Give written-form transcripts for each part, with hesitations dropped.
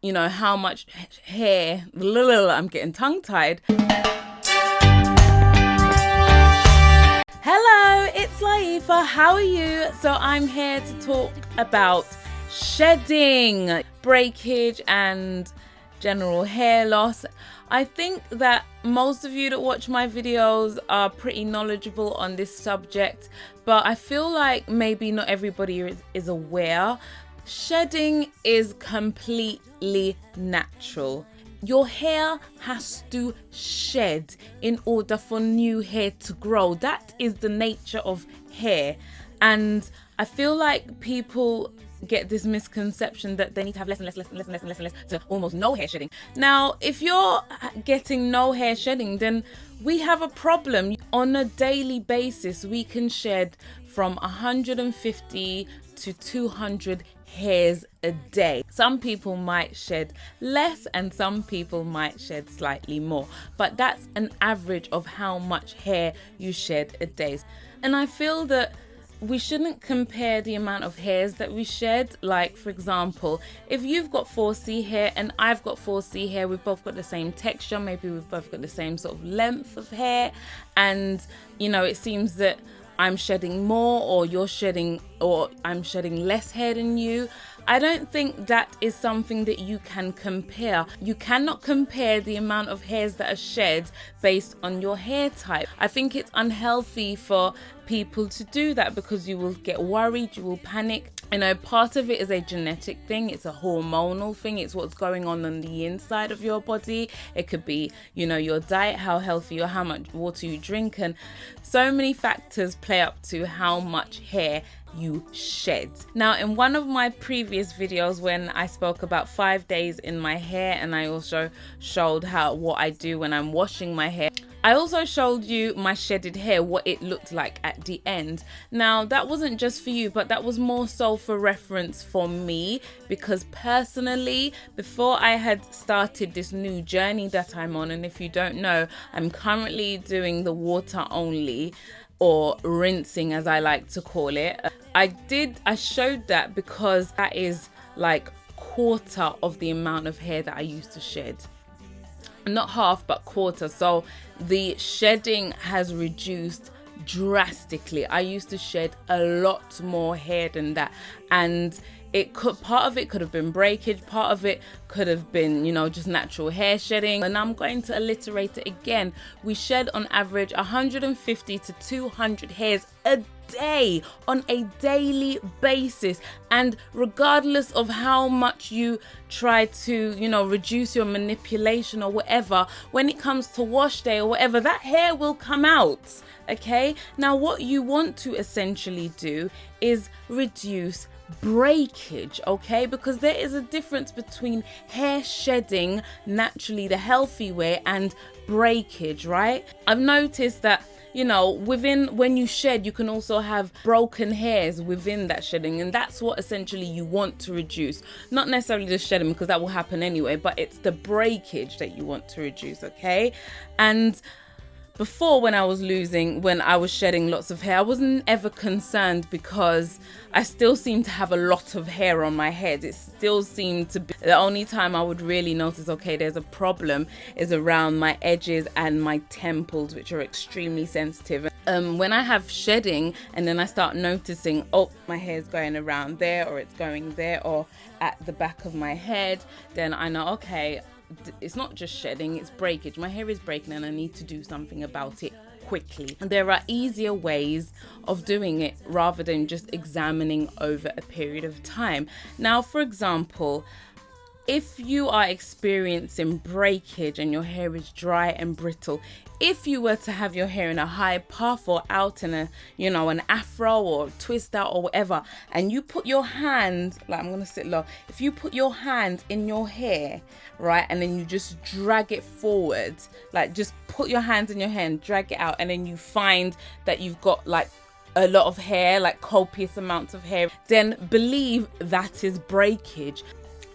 you know, how much hair, I'm getting tongue-tied. Hello, it's Laifa. How are you? So I'm here to talk about shedding, breakage, and general hair loss. I think that most of you that watch my videos are pretty knowledgeable on this subject, but I feel like maybe not everybody is aware. Shedding is completely natural. Your hair has to shed in order for new hair to grow. That is the nature of hair. And I feel like people get this misconception that they need to have less to almost no hair shedding. Now, if you're getting no hair shedding, then we have a problem. On a daily basis, we can shed from 150 to 200 hairs a day. Some people might shed less and some people might shed slightly more, but that's an average of how much hair you shed a day. And I feel that we shouldn't compare the amount of hairs that we shed. Like, for example, if you've got 4C hair and I've got 4C hair, we've both got the same texture, maybe we've both got the same sort of length of hair, and you know, it seems that I'm shedding more or you're shedding, or I'm shedding less hair than you. I don't think that is something that you can compare. You cannot compare the amount of hairs that are shed based on your hair type. I think it's unhealthy for people to do that because you will get worried, you will panic. You know, part of it is a genetic thing, it's a hormonal thing, it's what's going on the inside of your body. It could be, you know, your diet, how healthy or how much water you drink, and so many factors play up to how much hair you shed. Now, in one of my previous videos when I spoke about 5 days in my hair, and I also showed what I do when I'm washing my hair, I also showed you my shedded hair, what it looked like at the end. Now, that wasn't just for you, but that was more so for reference for me, because personally, before I had started this new journey that I'm on, and if you don't know, I'm currently doing the water only, or rinsing as I like to call it. I showed that because that is like quarter of the amount of hair that I used to shed. Not half, but quarter. So the shedding has reduced drastically. I used to shed a lot more hair than that, and part of it could have been breakage, part of it could have been, you know, just natural hair shedding. And I'm going to alliterate it again. We shed on average 150 to 200 hairs a day on a daily basis, and regardless of how much you try to, you know, reduce your manipulation or whatever, when it comes to wash day or whatever, that hair will come out. Okay, now what you want to essentially do is reduce breakage, okay, because there is a difference between hair shedding naturally the healthy way and breakage, right? I've noticed that, you know, when you shed, you can also have broken hairs within that shedding, and that's what essentially you want to reduce. Not necessarily the shedding, because that will happen anyway, but it's the breakage that you want to reduce, okay? And before, when I was shedding lots of hair, I wasn't ever concerned because I still seemed to have a lot of hair on my head. It still seemed to be the only time I would really notice, okay, there's a problem, is around my edges and my temples, which are extremely sensitive. When I have shedding and then I start noticing, oh, my hair's going around there, or it's going there, or at the back of my head, then I know, okay, it's not just shedding, it's breakage. My hair is breaking and I need to do something about it quickly. And there are easier ways of doing it rather than just examining over a period of time. Now, for example, if you are experiencing breakage and your hair is dry and brittle, if you were to have your hair in a high puff or out in a, you know, an afro or twist out or whatever, and you put your hand, like, I'm gonna sit low, if you put your hand in your hair, right, and then you just drag it forward, like just put your hands in your hair and drag it out, and then you find that you've got like a lot of hair, like copious amounts of hair, then believe that is breakage.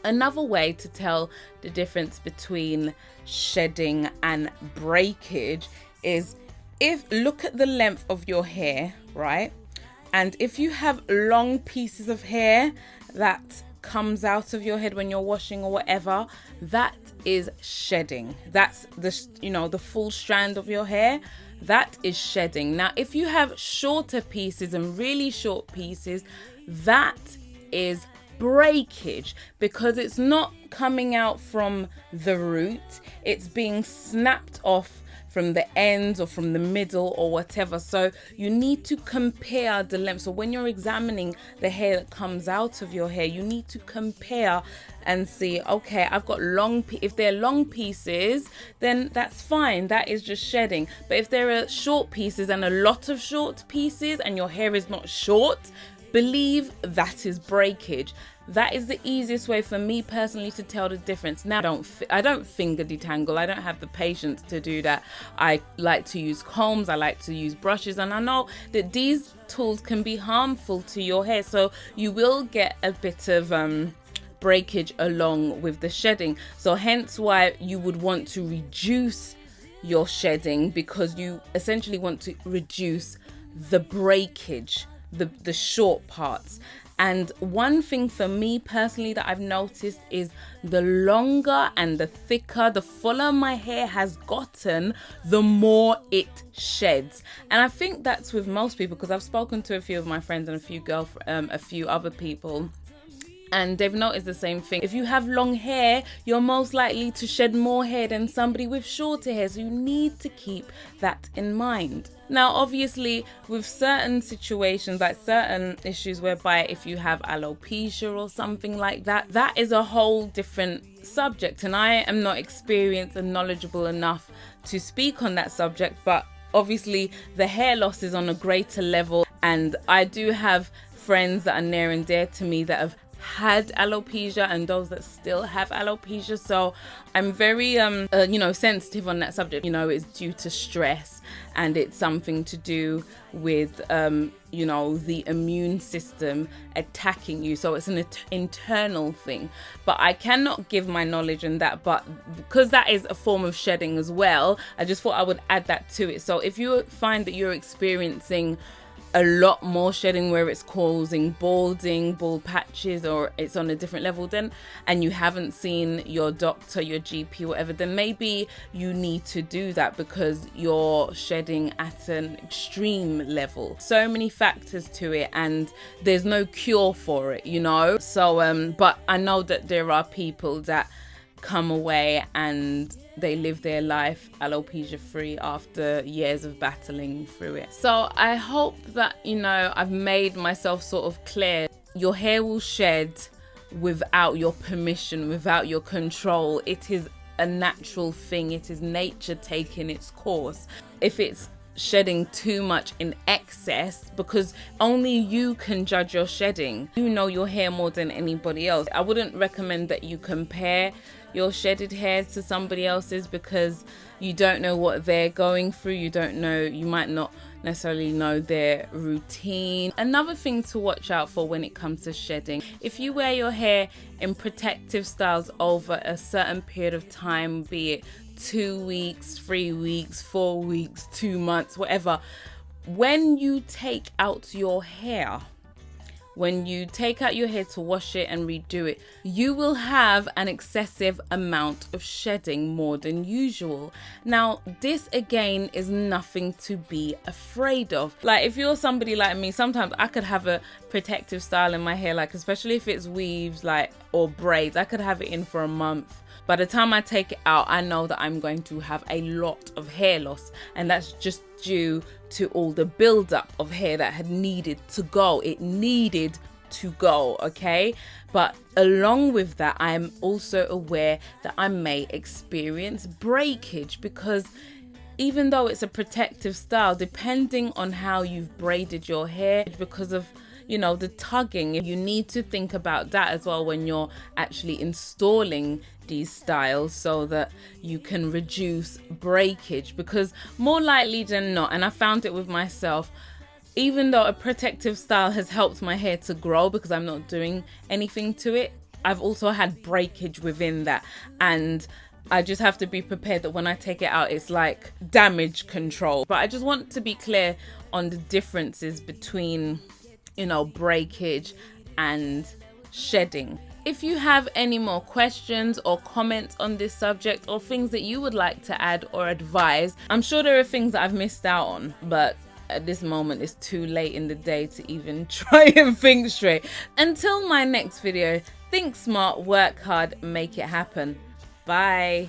Another way to tell the difference between shedding and breakage is look at the length of your hair, right? And if you have long pieces of hair that comes out of your head when you're washing or whatever, that is shedding. That's the full strand of your hair. That is shedding. Now, if you have shorter pieces and really short pieces, that is breakage, because it's not coming out from the root. It's being snapped off from the ends or from the middle or whatever. So you need to compare the length. So when you're examining the hair that comes out of your hair, you need to compare and see, okay, I've got if they're long pieces, then that's fine. That is just shedding. But if there are short pieces and a lot of short pieces and your hair is not short, believe that is breakage. That is the easiest way for me personally to tell the difference. Now, I don't finger detangle. I don't have the patience to do that. I like to use combs. I like to use brushes. And I know that these tools can be harmful to your hair. So you will get a bit of breakage along with the shedding. So hence why you would want to reduce your shedding, because you essentially want to reduce the breakage, the short parts. And one thing for me personally that I've noticed is the longer and the thicker, the fuller my hair has gotten, the more it sheds. And I think that's with most people, because I've spoken to a few of my friends and a few other people, and they've noticed the same thing. If you have long hair, you're most likely to shed more hair than somebody with shorter hair. So you need to keep that in mind. Now, obviously, with certain situations, like certain issues whereby if you have alopecia or something like that, that is a whole different subject. And I am not experienced and knowledgeable enough to speak on that subject. But obviously, the hair loss is on a greater level. And I do have friends that are near and dear to me that have had alopecia and those that still have alopecia. So I'm very sensitive on that subject. It's due to stress, and it's something to do with the immune system attacking you. So it's an internal thing. But I cannot give my knowledge on that, but because that is a form of shedding as well, I just thought I would add that to it. So if you find that you're experiencing a lot more shedding where it's causing balding, bald patches, or it's on a different level, then, and you haven't seen your doctor, your GP, whatever, then maybe you need to do that because you're shedding at an extreme level. So many factors to it, and there's no cure for it, So, but I know that there are people that come away and they live their life alopecia free after years of battling through it. So I hope that, I've made myself sort of clear. Your hair will shed without your permission, without your control. It is a natural thing. It is nature taking its course. If it's shedding too much in excess, because only you can judge your shedding. You know your hair more than anybody else. I wouldn't recommend that you compare your shedded hair to somebody else's, because you don't know what they're going through. You might not necessarily know their routine. Another thing to watch out for when it comes to shedding: if you wear your hair in protective styles over a certain period of time, be it 2 weeks, 3 weeks, 4 weeks, 2 months, whatever, when you take out your hair to wash it and redo it, you will have an excessive amount of shedding, more than usual. Now, this again is nothing to be afraid of. Like, if you're somebody like me, sometimes I could have a protective style in my hair, like especially if it's weaves, or braids, I could have it in for a month. By the time I take it out, I know that I'm going to have a lot of hair loss, and that's just due to all the buildup of hair that had needed to go. It needed to go, okay? But along with that, I am also aware that I may experience breakage, because even though it's a protective style, depending on how you've braided your hair, because of the tugging, you need to think about that as well when you're actually installing these styles, so that you can reduce breakage. Because more likely than not, and I found it with myself, even though a protective style has helped my hair to grow because I'm not doing anything to it, I've also had breakage within that. And I just have to be prepared that when I take it out, it's like damage control. But I just want to be clear on the differences between breakage and shedding. If you have any more questions or comments on this subject, or things that you would like to add or advise, I'm sure there are things that I've missed out on, but at this moment it's too late in the day to even try and think straight. Until my next video, think smart, work hard, make it happen. Bye.